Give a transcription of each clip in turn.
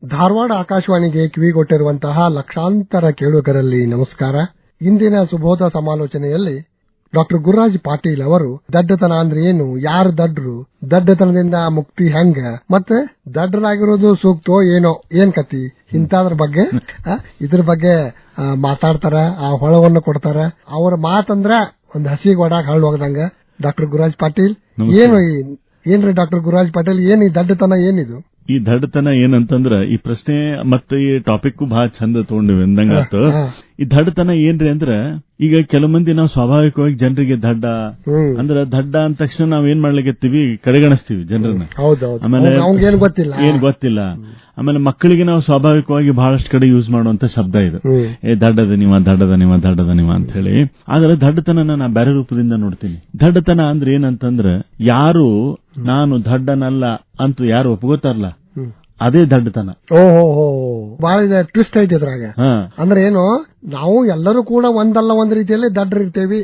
ಧಾರವಾಡ ಆಕಾಶವಾಣಿಗೆ ಕಿವಿಗೊಟ್ಟಿರುವಂತಹ ಲಕ್ಷಾಂತರ ಕೇಳುಗರಲ್ಲಿ ನಮಸ್ಕಾರ. ಇಂದಿನ ಸುಬೋಧ ಸಮಾಲೋಚನೆಯಲ್ಲಿ ಡಾಕ್ಟರ್ ಗುರುರಾಜ್ ಪಾಟೀಲ್ ಅವರು ದಡ್ಡತನ ಅಂದ್ರೆ ಏನು, ಯಾರು ದಡ್ರು, ದಡ್ಡತನದಿಂದ ಮುಕ್ತಿ ಹೆಂಗ, ಮತ್ತೆ ದಡ್ಡರಾಗಿರೋದು ಸೂಕ್ತೋ ಏನೋ, ಏನ್ ಕತಿ ಇಂತದ್ರ ಬಗ್ಗೆ ಇದ್ರ ಬಗ್ಗೆ ಮಾತಾಡ್ತಾರ, ಆ ಹೊಳವನ್ನು ಕೊಡ್ತಾರ. ಅವರ ಮಾತಂದ್ರ ಒಂದ್ ಹಸಿಗೆ ಒಡಾಕ್ ಹಳ್ಳ ಹೋಗದಂಗ. ಡಾಕ್ಟರ್ ಗುರುರಾಜ್ ಪಾಟೀಲ್ ಏನ್ರಿ ಡಾಕ್ಟರ್ ಗುರುರಾಜ್ ಪಾಟೀಲ್, ಏನ್ ಈ ದಡ್ಡತನ ಏನಿದು? ಈ ದಡ್ಡತನ ಏನಂತಂದ್ರ ಈ ಪ್ರಶ್ನೆ ಮತ್ತೆ ಈ ಟಾಪಿಕ್ ಬಹಳ ಚಂದ ತಗೊಂಡಿವಿ ಅಂದಂಗಾತು. ಈ ದಡ್ಡತನ ಏನ್ರಿ ಅಂದ್ರ ಈಗ ಕೆಲವು ಮಂದಿ ನಾವು ಸ್ವಾಭಾವಿಕವಾಗಿ ಜನರಿಗೆ ದಡ್ಡ ಅಂದ್ರ ದಡ್ಡ ಅಂದ ತಕ್ಷಣ ನಾವ್ ಏನ್ ಮಾಡ್ಲಿಕ್ಕತ್ತೀವಿ, ಕಡೆಗಣಿಸ್ತೀವಿ ಜನರನ್ನ. ಆಮೇಲೆ ಏನ್ ಗೊತ್ತಿಲ್ಲ. ಆಮೇಲೆ ಮಕ್ಕಳಿಗೆ ನಾವು ಸ್ವಾಭಾವಿಕವಾಗಿ ಬಹಳಷ್ಟು ಕಡೆ ಯೂಸ್ ಮಾಡುವಂತ ಶಬ್ದ ಇದು, ದಡ್ಡದ ನೀವ ಅಂತ ಹೇಳಿ. ಆದ್ರೆ ದಡ್ಡತನ ನಾ ಬೇರೆ ರೂಪದಿಂದ ನೋಡ್ತೀನಿ. ದಡ್ಡತನ ಅಂದ್ರೆ ಏನಂತಂದ್ರ ಯಾರು ನಾನು ದಡ್ಡನಲ್ಲ ಅಂತ ಯಾರು ಒಪ್ಕೋತಾರಲ್ಲ ಅದೇ ದಡ್ಡತನ. ಓಹೋ, ಬಹಳ ಟ್ವಿಸ್ಟ್ ಐತಿ ಇದ್ರಾಗ. ಅಂದ್ರೆ ಏನು, ನಾವು ಎಲ್ಲರೂ ಕೂಡ ಒಂದಲ್ಲ ಒಂದ್ ರೀತಿಯಲ್ಲಿ ದಡ್ಡರಿರ್ತೇವಿ.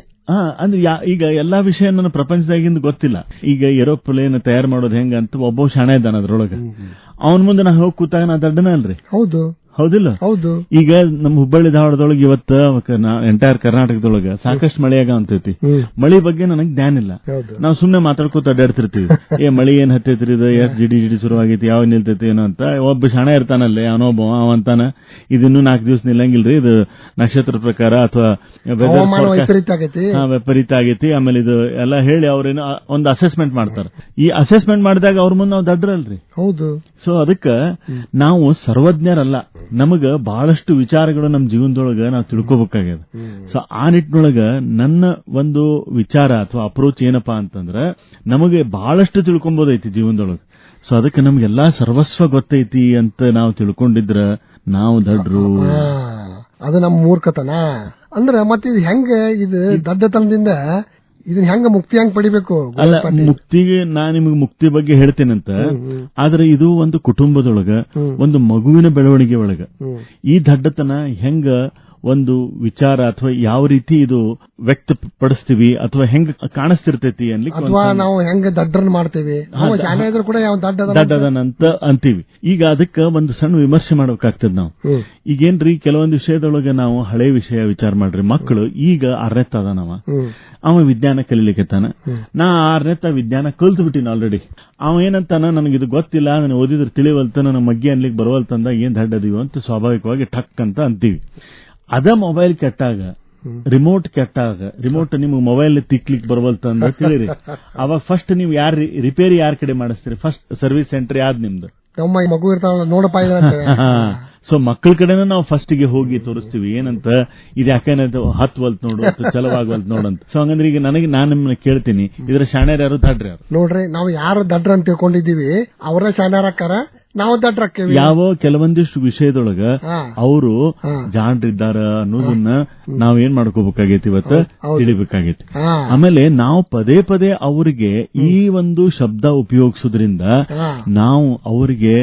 ಅಂದ್ರೆ ಈಗ ಎಲ್ಲಾ ವಿಷಯ ನನ್ನ ಪ್ರಪಂಚದಾಗಿಂದ ಗೊತ್ತಿಲ್ಲ. ಈಗ ಏರೋಪ್ಲೇನ್ ತಯಾರು ಮಾಡೋದು ಹೆಂಗ ಅಂತ ಒಬ್ಬ ಶಾಣೆ ಇದ್ದಾನ ಅದ್ರೊಳಗ. ಅವನ್ ಮುಂದೆ ನಾ ಹೋಗಿ ಕೂತಾಗ ನಾ ದಡ್ಡನ ಅಲ್ರಿ? ಹೌದಿಲ್ಲ? ಹೌದು. ಈಗ ನಮ್ಮ ಹುಬ್ಬಳ್ಳಿ ಧಾರವಾಡದೊಳಗೆ ಇವತ್ತು ಎಂಟೈರ್ ಕರ್ನಾಟಕದೊಳಗ ಸಾಕಷ್ಟು ಮಳೆಯಾಗ ಅಂತೈತಿ. ಮಳಿ ಬಗ್ಗೆ ನನಗ್ ಜ್ಞಾನ ಇಲ್ಲ. ನಾವು ಸುಮ್ನೆ ಮಾತಾಡ್ಕೋತ ಅಡ್ಡಾಡ್ತಿರ್ತೀವಿ. ಮಳಿ ಏನ್ ಹತ್ತೈತ್ರಿ, ಇದು ಎಷ್ಟ್ ಜಿಡಿ ಶುರು ಆಗೈತಿ, ಯಾವ ನಿಲ್ತೈತಿ ಏನೋ ಅಂತ. ಒಬ್ಬ ಶಾಣೆ ಇರ್ತಾನಲ್ಲೇ ಅವನೊಬ್ಬ ಅವಂತಾನ ಇದಿನ್ನೂ 4 ದಿವಸ ನಿಲ್ಲಂಗಿಲ್ರಿ, ಇದು ನಕ್ಷತ್ರ ಪ್ರಕಾರ ಅಥವಾ ವಿಪರೀತ ಆಗೈತಿ. ಆಮೇಲೆ ಇದು ಎಲ್ಲ ಹೇಳಿ ಅವ್ರೇನೋ ಒಂದು ಅಸೆಸ್ಮೆಂಟ್ ಮಾಡ್ತಾರ. ಈ ಅಸೆಸ್ಮೆಂಟ್ ಮಾಡಿದಾಗ ಅವ್ರ ಮುಂದೆ ನಾವು ದಡ್ರಲ್ರಿ. ಹೌದು. ಸೊ ಅದಕ್ಕ ನಾವು ಸರ್ವಜ್ಞರಲ್ಲ. ನಮಗ ಬಹಳಷ್ಟು ವಿಚಾರಗಳು ನಮ್ಮ ಜೀವನದೊಳಗ ನಾವು ತಿಳ್ಕೊಬೇಕಾಗ್ಯದ. ಸೊ ಆ ನಿಟ್ಟಿನೊಳಗ ನನ್ನ ಒಂದು ವಿಚಾರ ಅಥವಾ ಅಪ್ರೋಚ್ ಏನಪ್ಪಾ ಅಂತಂದ್ರ, ನಮಗೆ ಬಹಳಷ್ಟು ತಿಳ್ಕೊಂಬೋದೈತಿ ಜೀವನದೊಳಗ. ಸೊ ಅದಕ್ಕೆ ನಮ್ಗೆಲ್ಲಾ ಸರ್ವಸ್ವ ಗೊತ್ತೈತಿ ಅಂತ ನಾವು ತಿಳ್ಕೊಂಡಿದ್ರ ನಾವು ದಡ್ರು. ಅದು ನಮ್ಮ ಮೂರ್ಖತನ. ಅಂದ್ರೆ ಮತ್ತೆ ಇದು ಹೆಂಗ, ಇದು ದಡ್ಡತನದಿಂದ ಇದನ್ನ ಹೆಂಗ ಮುಕ್ತಿ ಹೆಂಗ್ ಪಡಿಬೇಕು? ಅಲ್ಲ, ಮುಕ್ತಿಗೆ ನಾ ನಿಮಗೆ ಮುಕ್ತಿ ಬಗ್ಗೆ ಹೇಳ್ತೇನಂತ. ಆದ್ರೆ ಇದು ಒಂದು ಕುಟುಂಬದೊಳಗ, ಒಂದು ಮಗುವಿನ ಬೆಳವಣಿಗೆ ಒಳಗ ಈ ದಡ್ಡತನ ಹೆಂಗ ಒಂದು ವಿಚಾರ ಅಥವಾ ಯಾವ ರೀತಿ ಇದು ವ್ಯಕ್ತಪಡಿಸ್ತೀವಿ ಅಥವಾ ಹೆಂಗ ಕಾಣಿಸ್ತಿರ್ತೈತಿ ಅನ್ಲಿಕ್ಕೆ, ಅಥವಾ ನಾವು ಹೆಂಗ ದಡ್ಡರನ್ನ ಮಾಡ್ತೇವೆ ಕೂಡ ದಡ್ಡದನಂತ ಅಂತೀವಿ. ಈಗ ಅದಕ್ಕ ಒಂದು ಸಣ್ಣ ವಿಮರ್ಶೆ ಮಾಡ್ಬೇಕಾಗ್ತದ ನಾವು. ಈಗೇನ್ರಿ, ಕೆಲವೊಂದು ವಿಷಯದೊಳಗೆ ನಾವು ಹಳೆ ವಿಷಯ ವಿಚಾರ ಮಾಡ್ರಿ. ಮಕ್ಕಳು ಈಗ 6ನೇ ಅದಾನವ, ಅವ ವಿಜ್ಞಾನ ಕಲೀಲಿಕ್ಕತ್ತಾನ. ನಾ 6ನೇ ವಿಜ್ಞಾನ ಕಲ್ತು ಬಿಟ್ಟಿನ ಆಲ್ರೆಡಿ. ಅವ ಏನಂತಾನ, ನನಗಿದು ಗೊತ್ತಿಲ್ಲ, ನಾನು ಓದಿದ್ರೆ ತಿಳಿವಲ್ತ, ನನ್ನ ಮಗ್ಗಿ ಅನ್ಲಿಕ್ಕೆ ಬರವಲ್ತಂದ, ಏನ್ ದಡ್ಡದೀವ ಅಂತ ಸ್ವಾಭಾವಿಕವಾಗಿ ಠಕ್ ಅಂತ ಅಂತೀವಿ. ಅದ ಮೊಬೈಲ್ ಕೆಟ್ಟಾಗ, ರಿಮೋಟ್ ಕೆಟ್ಟಾಗ, ರಿಮೋಟ್ ನಿಮ್ಗೆ ಮೊಬೈಲ್ ತಿಕ್ಲಿಕ್ ಬರವಲ್ತಂದ ತಿಳಿರಿ, ಅವಾಗ ಫಸ್ಟ್ ನೀವು ರಿಪೇರಿ ಯಾರ ಕಡೆ ಮಾಡಿಸ್ತೀರಿ? ಫಸ್ಟ್ ಸರ್ವಿಸ್ ಸೆಂಟರ್ ಯಾವ್ದು ನಿಮ್ದು? ಮಗು ಇರ್ತಾವ ನೋಡಪ್ಪ. ಸೊ ಮಕ್ಕಳ ಕಡೆನ ನಾವು ಫಸ್ಟ್ ಗೆ ಹೋಗಿ ತೋರಿಸ್ತೀವಿ, ಏನಂತ ಇದು ಯಾಕೇನಂತ ಹತ್ವಲ್ತ್ ನೋಡು ಅಥವಾ ಚಲವಾಗವಲ್ತ್ ನೋಡಂತ. ಸೊ ಹಂಗಂದ್ರೆ ಈಗ ನಾನು ನಿಮ್ಮನ್ನ ಕೇಳ್ತೀನಿ, ಇದ್ರ ಶಾಣ್ಯರ್ ಯಾರು ದಡ್ರ ಯಾರು? ನೋಡ್ರಿ, ನಾವು ಯಾರು ದಡ್ರ ಅಂತ ತಿಳ್ಕೊಂಡಿದ್ದೀವಿ ಅವರೇ ಶಾಣ್ಯರಾಕಾರ, ನಾವು ದಡ್ರಕ್ಕೇವಿ. ಯಾವ ಕೆಲವೊಂದಿಷ್ಟು ವಿಷಯದೊಳಗ ಅವರು ಜಾಣ್ರಿದ್ದಾರ ಅನ್ನೋದನ್ನ ನಾವ್ ಏನ್ ಮಾಡ್ಕೋಬೇಕಾಗೈತಿ, ಇವತ್ತ ತಿಳಿಬೇಕಾಗೈತಿ. ಆಮೇಲೆ ನಾವು ಪದೇ ಪದೇ ಅವರಿಗೆ ಈ ಒಂದು ಶಬ್ದ ಉಪಯೋಗಿಸೋದ್ರಿಂದ ನಾವು ಅವರಿಗೆ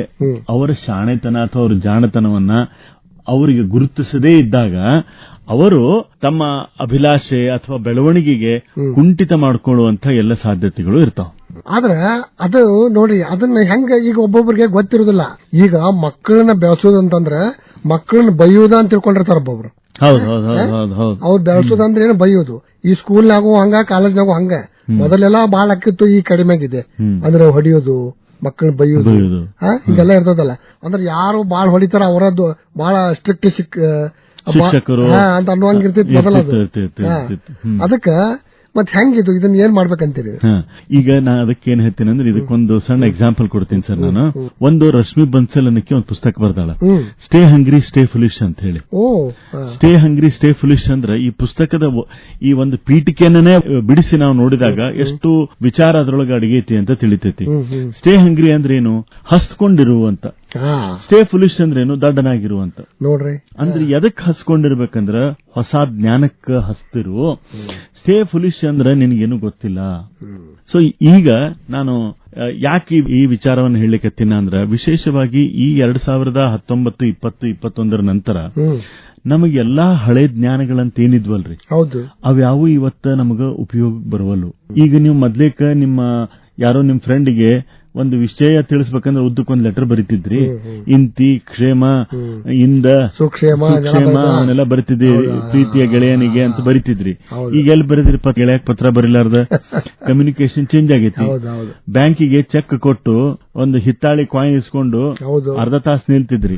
ಅವರ ಶಾಣೆತನ ಅಥವಾ ಅವ್ರ ಜಾಣತನವನ್ನ ಅವರಿಗೆ ಗುರುತಿಸದೇ ಇದ್ದಾಗ ಅವರು ತಮ್ಮ ಅಭಿಲಾಷೆ ಅಥವಾ ಬೆಳವಣಿಗೆಗೆ ಕುಂಠಿತ ಮಾಡ್ಕೊಳ್ಳುವಂತ ಎಲ್ಲ ಸಾಧ್ಯತೆಗಳು ಇರ್ತಾವ. ಆದ್ರೆ ಅದು ನೋಡಿ, ಅದನ್ನ ಹೆಂಗ ಈಗ ಒಬ್ಬೊಬ್ಬರಿಗೆ ಗೊತ್ತಿರುದಿಲ್ಲ. ಈಗ ಮಕ್ಕಳನ್ನ ಬೆಳೆಸೋದಂತಂದ್ರ ಮಕ್ಕಳನ್ನ ಬೈಯೋದ ಅಂತ ತಿಳ್ಕೊಂಡಿರ್ತಾರ ಒಬ್ಬೊಬ್ರು. ಅವ್ರು ಬೆಳೆಸೋದಂದ್ರೆ ಏನು, ಬೈಯೋದು. ಈ ಸ್ಕೂಲ್ನಾಗೂ ಹಂಗ, ಕಾಲೇಜ್ನಾಗೂ ಹಂಗ. ಮೊದಲೆಲ್ಲ ಬಾಳ ಅಕ್ಕಿತ್ತು, ಈ ಕಡಿಮೆ ಆಗಿದೆ. ಅಂದ್ರೆ ಹೊಡಿಯೋದು, ಮಕ್ಕಳನ್ನ ಬೈಯೋದು, ಹಿಂಗೆಲ್ಲ ಇರ್ತದಲ್ಲ. ಅಂದ್ರೆ ಯಾರು ಬಾಳ್ ಹೊಡಿತಾರ ಅವರದ್ದು ಬಹಳ ಸ್ಟ್ರಿಕ್ಟ್ ಶಿಕ್ಷಕರು ಅಂತ ಅನ್ನುವಂಗಿರ್ತೈತಿ ಮೊದಲದು. ಅದಕ್ಕ ಮತ್ ಹೆಂಗಿದು, ಇದನ್ನ ಏನ್ ಮಾಡ್ಬೇಕಂತೀರಿ? ಈಗ ನಾ ಅದಕ್ಕೆ ಏನ್ ಹೇಳ್ತೀನಿ ಅಂದ್ರೆ, ಇದಕ್ಕೊಂದು ಸಣ್ಣ ಎಕ್ಸಾಂಪಲ್ ಕೊಡ್ತೀನಿ ಸರ್. ನಾನು ಒಂದು ರಶ್ಮಿ ಬನ್ಸಲ್ ಅನ್ನಕ್ಕೆ ಒಂದು ಪುಸ್ತಕ ಬರ್ದಾಳ, ಸ್ಟೇ ಹಂಗ್ರಿ ಸ್ಟೇ ಫುಲಿಶ್ ಅಂತ ಹೇಳಿ. ಸ್ಟೇ ಹಂಗ್ರಿ ಸ್ಟೇ ಫುಲಿಶ್ ಅಂದ್ರೆ ಈ ಪುಸ್ತಕದ ಈ ಒಂದು ಪೀಠಿಕೆಯನ್ನೇ ಬಿಡಿಸಿ ನಾವು ನೋಡಿದಾಗ ಎಷ್ಟು ವಿಚಾರ ಅದ್ರೊಳಗೆ ಅಡಗೈತಿ ಅಂತ ತಿಳಿತೈತಿ. ಸ್ಟೇ ಹಂಗ್ರಿ ಅಂದ್ರೆ ಏನು? ಹಸ್ಕೊಂಡಿರುವಂತ. ಸ್ಟೇ ಫುಲಿಶ್ ಅಂದ್ರೇನು? ದಡ್ಡನಾಗಿರುವಂತ. ನೋಡ್ರಿ, ಅಂದ್ರೆ ಎದಕ್ ಹಸ್ಕೊಂಡಿರ್ಬೇಕಂದ್ರ ಹೊಸ ಜ್ಞಾನಕ್ಕೆ ಹಸ್ತಿರು. ಸ್ಟೇ ಫುಲಿಶ್ ಅಂದ್ರೆ ನಿನಗೇನು ಗೊತ್ತಿಲ್ಲ. ಸೊ ಈಗ ನಾನು ಯಾಕೆ ಈ ವಿಚಾರವನ್ನು ಹೇಳಲಿಕ್ಕತ್ತೀನಿ ಅಂದ್ರೆ, ವಿಶೇಷವಾಗಿ ಈ 2019, 20, 21 ನಂತರ ನಮಗೆಲ್ಲಾ ಹಳೆ ಜ್ಞಾನಗಳಂತ ಏನಿದ್ವಲ್ರಿ, ಅವ್ಯಾವು ಇವತ್ತ ನಮಗ ಉಪಯೋಗ ಬರವಲ್ಲು. ಈಗ ನೀವು ಮೊದ್ಲೇಕ ನಿಮ್ಮ ಯಾರೋ ನಿಮ್ ಫ್ರೆಂಡಿಗೆ ಒಂದು ವಿಷಯ ತಿಳಿಸ್ಬೇಕಂದ್ರೆ ಉದ್ದಕ್ಕೊಂದು ಲೆಟರ್ ಬರೀತಿದ್ರಿ. ಇಂತಿ ಕ್ಷೇಮ ಇಂದ ಸುಕ್ಷೇಮ ಅವನ್ನೆಲ್ಲ ಬರೀತಿದ್ರಿ. ಪ್ರೀತಿಯ ಗೆಳೆಯನಿಗೆ ಅಂತ ಬರೀತಿದ್ರಿ. ಈಗ ಎಲ್ಲಿ ಬರೀದ್ರಿ ಗೆಳೆಯಕ್ ಪತ್ರ ಬರೀಲಾರ್ದ. ಕಮ್ಯುನಿಕೇಶನ್ ಚೇಂಜ್ ಆಗೈತಿ. ಬ್ಯಾಂಕಿಗೆ ಚೆಕ್ ಕೊಟ್ಟು ಒಂದು ಹಿತ್ತಾಳಿ ಕಾಯಿನ್ ಇಸ್ಕೊಂಡು ಅರ್ಧ ತಾಸು ನಿಲ್ತಿದ್ರಿ.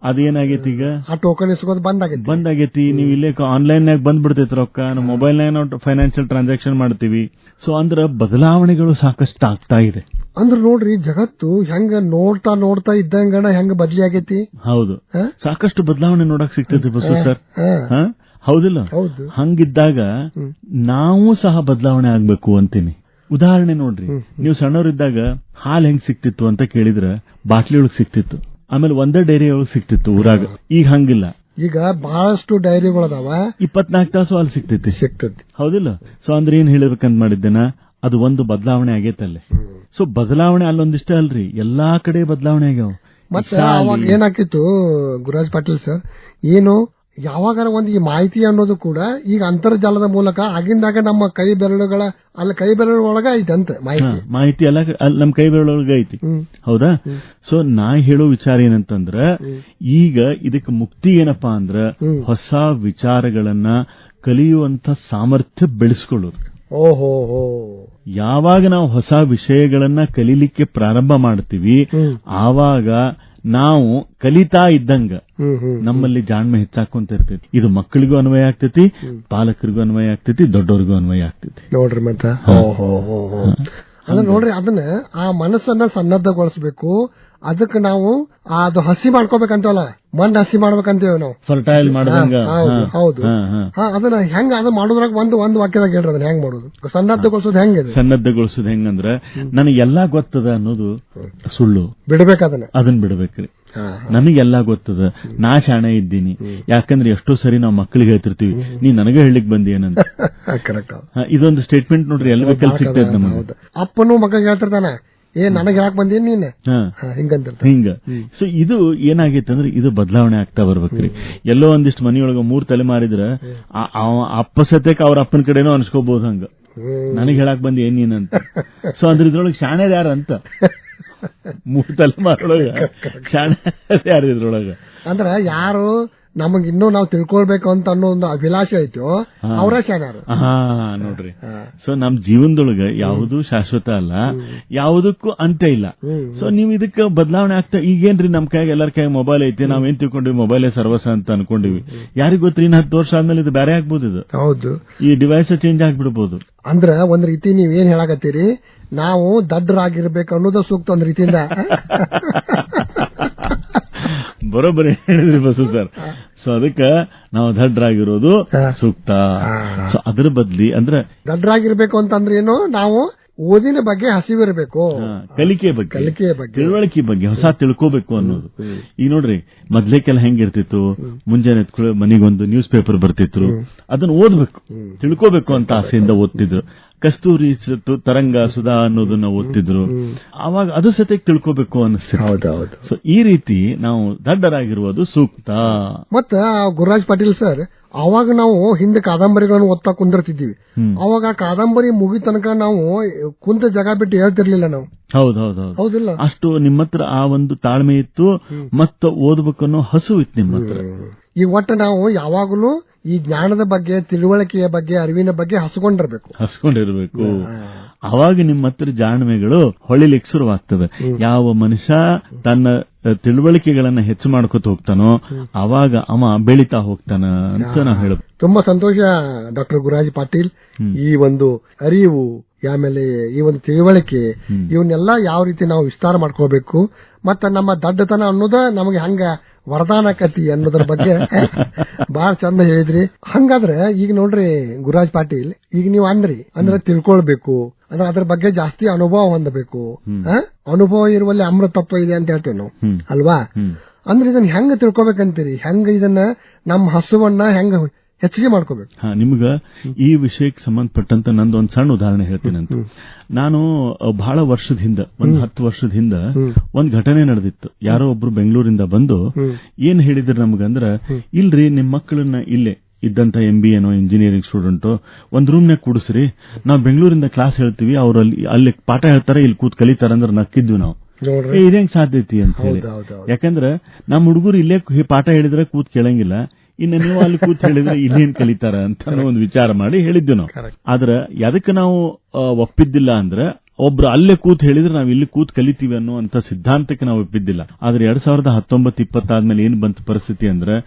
ಅದೇನಾಗೈತಿ ಈಗ ಆ ಟೋಕನ್ ಇಸ್ಕೊಂಡು ಬಂದ್ ಆಗೈತಿ. ನೀವು ಇಲ್ಲೇ ಆನ್ಲೈನ್ ನಾಗ ಬಂದ್ಬಿಡ್ತೈತಿ ರೊಕ್ಕ. ನಾವು ಮೊಬೈಲ್ ನಾಗ ನಾವು ಫೈನಾನ್ಷಿಯಲ್ ಟ್ರಾನ್ಸಾಕ್ಷನ್ ಮಾಡ್ತೀವಿ. ಸೊ ಅಂದ್ರ ಬದಲಾವಣೆಗಳು ಸಾಕಷ್ಟು ಆಗ್ತಾ ಇದೆ. ಅಂದ್ರ ನೋಡ್ರಿ, ಜಗತ್ತು ಹೆಂಗ ನೋಡ್ತಾ ನೋಡ್ತಾ ಇದ್ದಂಗಣ ಹೆಂಗ ಬದಲಿ ಆಗೈತಿ. ಹೌದು, ಸಾಕಷ್ಟು ಬದಲಾವಣೆ ನೋಡಕ್ ಸಿಗ್ತೈತಿ ಬಸ್ಸು ಸರ್. ಹೌದಿಲ್ಲ? ಹಂಗಿದ್ದಾಗ ನಾವು ಸಹ ಬದಲಾವಣೆ ಆಗ್ಬೇಕು ಅಂತೀನಿ. ಉದಾಹರಣೆ ನೋಡ್ರಿ, ನೀವು ಸಣ್ಣವರಿದ್ದಾಗ ಹಾಲ್ ಹೆಂಗ್ ಸಿಕ್ತಿತ್ತು ಅಂತ ಕೇಳಿದ್ರ ಬಾಟ್ಲಿ ಒಳಗ್ ಸಿಕ್ತಿತ್ತು. ಆಮೇಲೆ ಒಂದೇ ಡೈರಿ ಒಳಗ್ ಸಿಕ್ತಿತ್ತು ಊರಾಗ. ಈಗ ಹಂಗಿಲ್ಲ. ಈಗ ಬಹಳಷ್ಟು ಡೈರಿಗಳದಾವ, 24 ತಾಸು ಅಲ್ಲಿ ಸಿಕ್ತೈತಿ. ಹೌದಿಲ್ಲ? ಸೊ ಅಂದ್ರೆ ಏನ್ ಹೇಳ್ಬೇಕಂತ ಮಾಡಿದ್ದೇನ, ಅದು ಒಂದು ಬದಲಾವಣೆ ಆಗೈತಲ್ಲೇ. ಸೊ ಬದಲಾವಣೆ ಅಲ್ಲೊಂದಿಷ್ಟೇ ಅಲ್ರಿ, ಎಲ್ಲಾ ಕಡೆ ಬದಲಾವಣೆ ಆಗ್ಯಾವ. ಮತ್ತೆ ಅವಾಗ ಏನಾಕಿತ್ತು ಗುರುರಾಜ್ ಪಾಟೀಲ್ ಸರ್, ಏನು ಯಾವಾಗ ಒಂದು ಈ ಮಾಹಿತಿ ಅನ್ನೋದು ಕೂಡ ಈಗ ಅಂತರ್ಜಾಲದ ಮೂಲಕ ಆಗಿಂದಾಗ ನಮ್ಮ ಕೈ ಬೆರಳುಗಳೊಳಗ ಐತಿ ಅಂತ ಮಾಹಿತಿ ಎಲ್ಲ ನಮ್ ಕೈ ಬೆರಳೊಳಗ ಐತಿ. ಹೌದಾ? ಸೊ ನಾ ಹೇಳೋ ವಿಚಾರ ಏನಂತಂದ್ರ, ಈಗ ಇದಕ್ಕೆ ಮುಕ್ತಿ ಏನಪ್ಪಾ ಅಂದ್ರ ಹೊಸ ವಿಚಾರಗಳನ್ನ ಕಲಿಯುವಂತ ಸಾಮರ್ಥ್ಯ ಬೆಳೆಸ್ಕೊಳ್ಳೋದು. ಯಾವಾಗ ನಾವು ಹೊಸ ವಿಷಯಗಳನ್ನ ಕಲೀಲಿಕ್ಕೆ ಪ್ರಾರಂಭ ಮಾಡ್ತೀವಿ, ಆವಾಗ ನಾವು ಕಲಿತಾ ಇದ್ದಂಗ ನಮ್ಮಲ್ಲಿ ಜಾಣ್ಮೆ ಹೆಚ್ಚಾಕೊಂತ ಇರ್ತೈತಿ. ಇದು ಮಕ್ಕಳಿಗೂ ಅನ್ವಯ ಆಗ್ತೈತಿ, ಪಾಲಕರಿಗೂ ಅನ್ವಯ ಆಗ್ತೈತಿ, ದೊಡ್ಡವರಿಗೂ ಅನ್ವಯ ಆಗ್ತೈತಿ. ನೋಡ್ರಿ ಮತ್ತೆ ನೋಡ್ರಿ, ಅದನ್ನ ಆ ಮನಸ್ಸನ್ನ ಸನ್ನದ್ಧಗೊಳಿಸಬೇಕು. ಅದಕ್ಕೆ ನಾವು ಅದು ಹಸಿ ಮಾಡ್ಕೋಬೇಕಂತವಲ್ಲ, ಮಣ್ಣು ಹಸಿ ಮಾಡ್ಬೇಕಂತೇವ್ ನಾವು, ಫರ್ಟೈಲ್ ಮಾಡಿದಂಗ. ಹೌದು. ಅದನ್ನ ಹೆಂಗ ಅದು ಮಾಡೋದ್ರಾಗ ಒಂದು ವಾಕ್ಯದಾಗ ಹೇಳ್ರಿ, ಅದನ್ನ ಹೆಂಗ್ ಮಾಡೋದು, ಸನ್ನದ್ಧಗೊಳಿಸೋದು ಹೆಂಗಿದೆ? ಸನ್ನದ್ಧಗೊಳಿಸೋದು ಹೆಂಗಂದ್ರ, ನನಗೆಲ್ಲಾ ಗೊತ್ತದ ಅನ್ನೋದು ಸುಳ್ಳು. ಬಿಡ್ಬೇಕು, ಅದನ್ನ ಬಿಡ್ಬೇಕ್ರಿ. ನನಗೆಲ್ಲಾ ಗೊತ್ತದ, ನಾ ಶಾಣೆ ಇದ್ದೀನಿ. ಯಾಕಂದ್ರೆ ಎಷ್ಟೋ ಸರಿ ನಾವು ಮಕ್ಕಳಿಗೆ ಹೇಳ್ತಿರ್ತೀವಿ, ನೀ ನನಗೆ ಹೇಳಲಿಕ್ ಬಂದಿ ಏನಂತ. ಕರೆಕ್ಟ್. ಇದೊಂದು ಸ್ಟೇಟ್ಮೆಂಟ್ ನೋಡ್ರಿ, ಎಲ್ಲ ಕಲ್ ಸಿಗ್ತದೆ ನಮಗೆ. ಅಪ್ಪನು ಮಕ್ಕಳಿಗೆ ಹೇಳ್ತಿರ್ತಾನೆ, ನನಗೆ ಯಾಕೆ ಬಂದೀನಿ ನೀನ್ ಹಿಂಗ. ಸೊ ಇದು ಏನಾಗೈತೆ ಅಂದ್ರೆ, ಇದು ಬದಲಾವಣೆ ಆಗ್ತಾ ಬರ್ಬೇಕ್ರಿ. ಎಲ್ಲೋ ಒಂದಿಷ್ಟು ಮನಿಯೊಳಗ 3 ತಲೆ ಮಾರಿದ್ರ ಅಪ್ಪ ಸತ್ಯಕ್ಕೆ ಅವ್ರ ಅಪ್ಪನ ಕಡೆನೋ ಅನ್ಸ್ಕೋಬಹುದು. ಹಂಗ ನನಗೆ ಹೇಳಕ್ ಬಂದಿ ಏನ್ ನೀನಂತ. ಸೊ ಅಂದ್ರೆ ಇದ್ರೊಳಗೆ ಶಾಣೆ ಯಾರ ಅಂತ 3 ತಲೆಮಾರೊಳಗ ಶಾಣೆ ಯಾರು ಇದ್ರೊಳಗ? ಅಂದ್ರ ಯಾರು ನಮಗ್ ಇನ್ನೂ ನಾವು ತಿಳ್ಕೊಳ್ಬೇಕು ಅಂತ ಅನ್ನೋ ಒಂದು ಅಭಿಲಾಷೆ ಐತೋ ಅವರ ಶಾಣ್ಯಾರು. ನೋಡ್ರಿ, ಸೊ ನಮ್ ಜೀವನದೊಳಗ ಯಾವುದು ಶಾಶ್ವತ ಅಲ್ಲ, ಯಾವುದಕ್ಕೂ ಅಂತ್ಯ ಇಲ್ಲ. ಸೊ ನೀವ್ ಇದಕ್ಕೆ ಬದಲಾವಣೆ ಆಗ್ತಾ, ಈಗೇನ್ರಿ ನಮ್ ಕೈಯಾಗ ಎಲ್ಲರ ಕೈಯಾಗ ಮೊಬೈಲ್ ಐತಿ, ನಾವೇನ್ ತಿಳ್ಕೊಂಡಿವಿ ಮೊಬೈಲೇ ಸರ್ವಸ ಅಂತ ಅನ್ಕೊಂಡಿವಿ. ಯಾರಿಗ್ ಗೊತ್ತ್ರಿ, ಇನ್ನು 10 ವರ್ಷ ಆದ್ಮೇಲೆ ಇದು ಬೇರೆ ಆಗ್ಬೋದು. ಇದು ಹೌದು, ಈ ಡಿವೈಸ್ ಚೇಂಜ್ ಆಗ್ಬಿಡ್ಬೋದು. ಅಂದ್ರ ಒಂದ್ ರೀತಿ ನೀವ್ ಏನ್ ಹೇಳಾಕತ್ತೀರಿ, ನಾವು ದಡ್ಡರಾಗಿರ್ಬೇಕು ಅನ್ನೋದು ಸೂಕ್ತ ಒಂದ್ ರೀತಿಯಿಂದ. ಬರೋಬ್ಬರಿ ಹೇಳಿದ್ರಿ ಬಸು ಸರ್. ಸೊ ಅದಕ್ಕೆ ನಾವು ದಡ್ಡರಾಗಿರೋದು ಸೂಕ್ತ. ಸೊ ಅದ್ರ ಬದ್ಲಿ ಅಂದ್ರೆ ದಡ್ಡರಾಗಿರ್ಬೇಕು ಅಂತಂದ್ರೆ ಏನು, ನಾವು ಓದಿನ ಬಗ್ಗೆ ಹಸಿವಿರಬೇಕು, ಕಲಿಕೆ ಬಗ್ಗೆ, ತಿಳುವಳಿಕೆ ಬಗ್ಗೆ ಹೊಸ ತಿಳ್ಕೋಬೇಕು ಅನ್ನೋದು. ಈಗ ನೋಡ್ರಿ, ಮೊದ್ಲೇಕೆಲ್ಲ ಹೆಂಗಿರ್ತಿತ್ತು, ಮುಂಜಾನೆ ಮನೆಗೊಂದು ನ್ಯೂಸ್ ಪೇಪರ್ ಬರ್ತಿದ್ರು, ಅದನ್ನ ಓದ್ಬೇಕು, ತಿಳ್ಕೋಬೇಕು ಅಂತ ಆಸೆಯಿಂದ ಓದ್ತಿದ್ರು. ಕಸ್ತೂರಿ ತರಂಗ ಸುಧಾ ಅನ್ನೋದನ್ನ ಓದ್ತಿದ್ರು. ಅವಾಗ ಅದು ಸತ್ಯಕ್ಕೆ ತಿಳ್ಕೋಬೇಕು ಅನ್ನಿಸ್ತಿತ್ತು. ಸೊ ಈ ರೀತಿ ನಾವು ದಡ್ಡರಾಗಿರುವುದು ಸೂಕ್ತ. ಮತ್ತ ಗುರುರಾಜ್ ಪಾಟೀಲ್ ಸರ್, ಅವಾಗ ನಾವು ಹಿಂದೆ ಕಾದಂಬರಿಗಳನ್ನು ಓದ್ತಾ ಕುಂದಿರ್ತಿದ್ದೀವಿ. ಅವಾಗ ಕಾದಂಬರಿ ಮುಗಿ ತನಕ ನಾವು ಕುಂತ ಜಾಗ ಬಿಟ್ಟು ಹೇಳ್ತಿರ್ಲಿಲ್ಲ ನಾವು. ಹೌದಿಲ್ಲ? ಅಷ್ಟು ನಿಮ್ಮ ಹತ್ರ ಆ ಒಂದು ತಾಳ್ಮೆ ಇತ್ತು, ಮತ್ತ ಓದ್ಬೇಕನ್ನೋ ಹಸು ಇತ್ತು ನಿಮ್ಮ ಹತ್ರ. ಈ ಒಟ್ಟು ನಾವು ಯಾವಾಗಲೂ ಈ ಜ್ಞಾನದ ಬಗ್ಗೆ, ತಿಳುವಳಿಕೆಯ ಬಗ್ಗೆ, ಅರಿವಿನ ಬಗ್ಗೆ ಹಸ್ಕೊಂಡಿರ್ಬೇಕು. ಅವಾಗ ನಿಮ್ಮ ಹತ್ರ ಜಾಣ್ಮೆಗಳು ಹೊಳಿಲಿಕ್ಕೆ ಶುರುವಾಗ್ತದೆ. ಯಾವ ಮನುಷ್ಯ ತನ್ನ ತಿಳುವಳಿಕೆಗಳನ್ನ ಹೆಚ್ಚು ಮಾಡ್ಕೊತ ಹೋಗ್ತಾನೋ ಅವಾಗ ಅವ ಬೆಳಿತಾ ಹೋಗ್ತಾನ ಅಂತ ನಾವು ಹೇಳಬಹುದು. ತುಂಬಾ ಸಂತೋಷ ಡಾಕ್ಟರ್ ಗುರುರಾಜ್ ಪಾಟೀಲ್. ಈ ಒಂದು ಅರಿವು, ಆಮೇಲೆ ಈ ಒಂದು ತಿಳುವಳಿಕೆ, ಇವನ್ನೆಲ್ಲ ಯಾವ ರೀತಿ ನಾವು ವಿಸ್ತಾರ ಮಾಡ್ಕೋಬೇಕು, ಮತ್ತ ನಮ್ಮ ದಡ್ಡತನ ಅನ್ನೋದ ನಮಗೆ ಹಂಗ ವರದಾನಕತಿ ಅನ್ನೋದ್ರ ಬಗ್ಗೆ ಬಹಳ ಚಂದ ಹೇಳಿದ್ರಿ. ಹಂಗಾದ್ರೆ ಈಗ ನೋಡ್ರಿ ಗುರುರಾಜ್ ಪಾಟೀಲ್, ಈಗ ನೀವು ಅಂದ್ರೆ ತಿಳ್ಕೊಳ್ಬೇಕು ಅಂದ್ರೆ ಅದ್ರ ಬಗ್ಗೆ ಜಾಸ್ತಿ ಅನುಭವ ಹೊಂದಬೇಕು. ಅನುಭವ ಇರುವಲ್ಲಿ ಅಮೃತತ್ವ ಇದೆ ಅಂತ ಹೇಳ್ತೇವೆ ನಾವು, ಅಲ್ವಾ? ಅಂದ್ರೆ ಇದನ್ನ ಹೆಂಗ ತಿಳ್ಕೊಬೇಕಂತೀರಿ? ಹೆಂಗ ಇದನ್ನ ನಮ್ಮ ಹಸುವನ್ನ ಹೆಂಗ ಹೆಚ್ಚಿಗೆ ಮಾಡ್ಕೋಬೇಕು? ನಿಮ್ಗ ಈ ವಿಷಯಕ್ಕೆ ಸಂಬಂಧಪಟ್ಟಂತ ನಂದು ಒಂದ್ ಸಣ್ಣ ಉದಾಹರಣೆ ಹೇಳ್ತೀನಂತ. ನಾನು ಬಹಳ ವರ್ಷದ ಹಿಂದ, 10 ವರ್ಷದ ಹಿಂದ ಒಂದ್ ಘಟನೆ ನಡೆದಿತ್ತು. ಯಾರೋ ಒಬ್ರು ಬೆಂಗಳೂರಿಂದ ಬಂದು ಏನ್ ಹೇಳಿದ್ರು ನಮ್ಗಂದ್ರ, ಇಲ್ರಿ ನಿಮ್ ಮಕ್ಕಳನ್ನ ಇಲ್ಲೇ ಇದ್ದಂತ MBA ಇಂಜಿನಿಯರಿಂಗ್ ಸ್ಟೂಡೆಂಟ್ ಒಂದ್ ರೂಮ್ನಾಗ ಕೂಡಿಸ್ರಿ, ನಾವು ಬೆಂಗಳೂರಿಂದ ಕ್ಲಾಸ್ ಹೇಳ್ತೀವಿ, ಅವ್ರು ಅಲ್ಲಿ ಪಾಠ ಹೇಳ್ತಾರೆ, ಇಲ್ಲಿ ಕೂತ್ ಕಲಿತಾರ ಅಂದ್ರೆ ನಕ್ಕಿದ್ವಿ ನಾವು. ಇದೇಂಗ್ ಸಾಧ್ಯತೆ ಅಂತ ಹೇಳಿ. ಯಾಕಂದ್ರೆ ನಮ್ಮ ಹುಡುಗರು ಇಲ್ಲೇ ಪಾಠ ಹೇಳಿದ್ರೆ ಕೂತ್ ಕೇಳಂಗಿಲ್ಲ, ಇನ್ನು ನೀವು ಅಲ್ಲಿ ಕೂತ್ ಹೇಳಿದ್ರೆ ಇಲ್ಲೇನ್ ಕಲಿತಾರ ಅಂತ ಒಂದು ವಿಚಾರ ಮಾಡಿ ಹೇಳಿದ್ವಿ ನಾವು. ಆದ್ರೆ ಅದಕ್ಕೆ ನಾವು ಒಪ್ಪಿದ್ದಿಲ್ಲ ಅಂದ್ರೆ ಒಬ್ರು ಅಲ್ಲೇ ಕೂತ್ ಹೇಳಿದ್ರೆ ನಾವು ಇಲ್ಲಿ ಕೂತ್ ಕಲಿತೀವಿ ಅನ್ನುವಂತ ಸಿದ್ಧಾಂತಕ್ಕೆ ನಾವು ಒಪ್ಪಿದ್ದಿಲ್ಲ. ಆದ್ರೆ 2019-20 ಆದ್ಮೇಲೆ ಏನ್ ಬಂತ ಪರಿಸ್ಥಿತಿ ಅಂದ್ರೆ,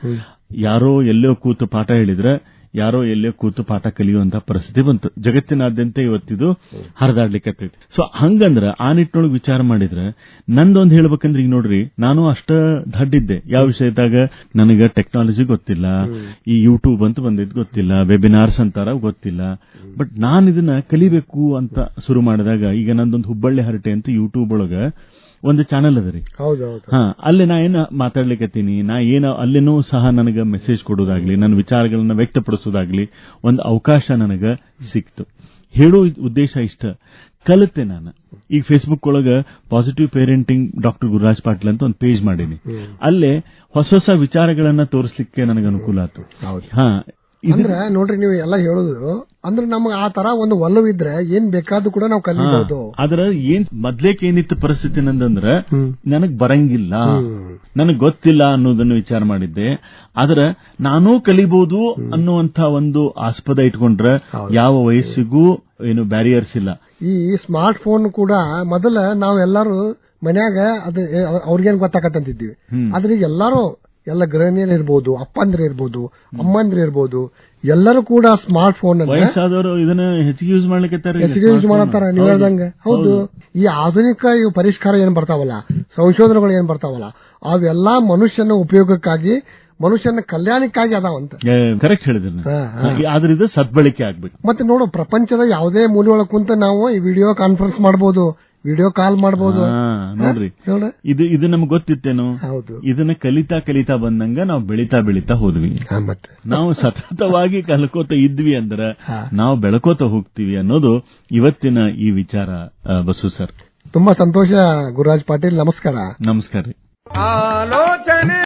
ಯಾರೋ ಎಲ್ಲೋ ಕೂತು ಪಾಠ ಹೇಳಿದ್ರೆ ಯಾರೋ ಎಲ್ಲೇ ಕೂತು ಪಾಠ ಕಲಿಯುವಂತ ಪರಿಸ್ಥಿತಿ ಬಂತು. ಜಗತ್ತಿನಾದ್ಯಂತ ಇವತ್ತಿದು ಹರಿದಾಡ್ಲಿಕ್ಕೆ. ಸೊ ಹಂಗಂದ್ರ ಆ ನಿಟ್ಟಿನೊಳಗೆ ವಿಚಾರ ಮಾಡಿದ್ರೆ ನಂದೊಂದು ಹೇಳ್ಬೇಕಂದ್ರೆ, ಈಗ ನೋಡ್ರಿ, ನಾನು ಅಷ್ಟ ದಡ್ಡಿದ್ದೆ ಯಾವ ವಿಷಯದಾಗ, ನನಗ ಟೆಕ್ನಾಲಜಿ ಗೊತ್ತಿಲ್ಲ, ಈ ಯೂಟ್ಯೂಬ್ ಅಂತ ಬಂದಿದ್ ಗೊತ್ತಿಲ್ಲ, ವೆಬಿನಾರ್ಸ್ ಅಂತಾರ ಗೊತ್ತಿಲ್ಲ. ಬಟ್ ನಾನು ಇದನ್ನ ಕಲಿಬೇಕು ಅಂತ ಶುರು ಮಾಡಿದಾಗ, ಈಗ ನಂದೊಂದು ಹುಬ್ಬಳ್ಳಿ ಹರಟೆ ಅಂತ ಯೂಟ್ಯೂಬ್ ಒಳಗ ಒಂದು ಚಾನೆಲ್ ಅದ ರೀ. ಅಲ್ಲಿ ನಾ ಏನ ಮಾತಾಡ್ಲಿಕ್ಕತ್ತೀನಿ, ನಾ ಏನ ಅಲ್ಲೇನೂ ಸಹ ನನಗ ಮೆಸೇಜ್ ಕೊಡೋದಾಗ್ಲಿ, ನನ್ನ ವಿಚಾರಗಳನ್ನ ವ್ಯಕ್ತಪಡಿಸೋದಾಗ್ಲಿ ಒಂದು ಅವಕಾಶ ನನಗ ಸಿಕ್ತು. ಹೇಳೋ ಉದ್ದೇಶ ಇಷ್ಟ, ಕಲಿತೆ ನಾನು. ಈಗ ಫೇಸ್ಬುಕ್ ಒಳಗ positive parenting doctor Gururaj Patil ಅಂತ ಒಂದು ಪೇಜ್ ಮಾಡೀನಿ. ಅಲ್ಲೇ ಹೊಸ ಹೊಸ ವಿಚಾರಗಳನ್ನ ತೋರಿಸ್ಲಿಕ್ಕೆ ನನಗೆ ಅನುಕೂಲ ಆಯ್ತು. ಅಂದ್ರೆ ನೋಡ್ರಿ, ನೀವು ಎಲ್ಲ ಹೇಳುದು ಅಂದ್ರೆ ನಮ್ಗೆ ಆ ತರ ಒಂದು ಒಲವಿದ್ರೆ ಏನ್ ಬೇಕಾದ್ರೂ ಕೂಡ ನಾವು ಕಲಿಬಹುದು. ಆದ್ರ ಏನ್ ಮೊದ್ಲೇಕ್ ಏನಿತ್ತು ಪರಿಸ್ಥಿತಿ ನಂದಂದ್ರ, ನನಗ್ ಬರಂಗಿಲ್ಲ, ನನಗ್ ಗೊತ್ತಿಲ್ಲ ಅನ್ನೋದನ್ನು ವಿಚಾರ ಮಾಡಿದ್ದೆ. ಆದ್ರ ನಾನೂ ಕಲಿಬಹುದು ಅನ್ನುವಂತ ಒಂದು ಆಸ್ಪದ ಇಟ್ಕೊಂಡ್ರೆ ಯಾವ ವಯಸ್ಸಿಗೂ ಏನು ಬ್ಯಾರಿಯರ್ಸ್ ಇಲ್ಲ. ಈ ಸ್ಮಾರ್ಟ್ ಫೋನ್ ಕೂಡ ಮೊದಲ ನಾವೆಲ್ಲರೂ ಮನ್ಯಾಗ ಅದು ಅವ್ರಿಗೇನ್ ಗೊತ್ತಾಗತ್ತಂತಿದ್ದೀವಿ. ಆದ್ರೆ ಈಗ ಎಲ್ಲಾರು, ಎಲ್ಲ ಗೃಹಿಣಿಯರು ಇರ್ಬೋದು, ಅಪ್ಪಂದ್ರೆ ಇರ್ಬೋದು, ಅಮ್ಮಂದ್ರೆ ಇರ್ಬೋದು, ಎಲ್ಲರೂ ಕೂಡ ಸ್ಮಾರ್ಟ್ ಫೋನ್ ವಯಸ್ಸಾದವರು ಇದನ್ನ ಹೆಚ್ಚಿಗೆ ಯೂಸ್ ಮಾಡತ್ತಾರ. ನೀವು ಹೇಳ್ದಂಗೆ ಹೌದು. ಈ ಆಧುನಿಕ ಪರಿಷ್ಕಾರ ಏನ್ ಬರ್ತಾವಲ್ಲ, ಸಂಶೋಧನೆಗಳು ಏನ್ ಬರ್ತಾವಲ್ಲ, ಅವೆಲ್ಲಾ ಮನುಷ್ಯನ ಉಪಯೋಗಕ್ಕಾಗಿ, ಮನುಷ್ಯನ ಕಲ್ಯಾಣಕ್ಕಾಗಿ ಅದಾವಂತ. ಕರೆಕ್ಟ್ ಹೇಳಿದ್ರಿ. ಆದ್ರೆ ಇದು ಸದ್ಬಳಕೆ ಆಗ್ಬೇಕು. ಮತ್ತೆ ನೋಡು, ಪ್ರಪಂಚದ ಯಾವುದೇ ಮೂಲೆ ಒಳಗೆ ಕುಂತ ನಾವು ಈ ವಿಡಿಯೋ ಕಾನ್ಫರೆನ್ಸ್ ಮಾಡಬಹುದು, ವಿಡಿಯೋ ಕಾಲ್ ಮಾಡಬಹುದು. ನೋಡ್ರಿ, ಇದು ನಮ್ಗೆ ಗೊತ್ತಿತ್ತೇನು? ಹೌದು. ಇದನ್ನ ಕಲಿತಾ ಬಂದಂಗ ನಾವು ಬೆಳಿತಾ ಹೋದ್ವಿ. ಮತ್ತೆ ನಾವು ಸತತವಾಗಿ ಕಲ್ಕೋತ ಇದ್ವಿ ಅಂದ್ರೆ ನಾವು ಬೆಳಕೋತ ಹೋಗ್ತೀವಿ ಅನ್ನೋದು ಇವತ್ತಿನ ಈ ವಿಚಾರ. ಬಸು ಸರ್, ತುಂಬಾ ಸಂತೋಷ. ಗುರುರಾಜ್ ಪಾಟೀಲ್, ನಮಸ್ಕಾರ. ನಮಸ್ಕಾರ ರೀ. ಆಲೋಚನೆ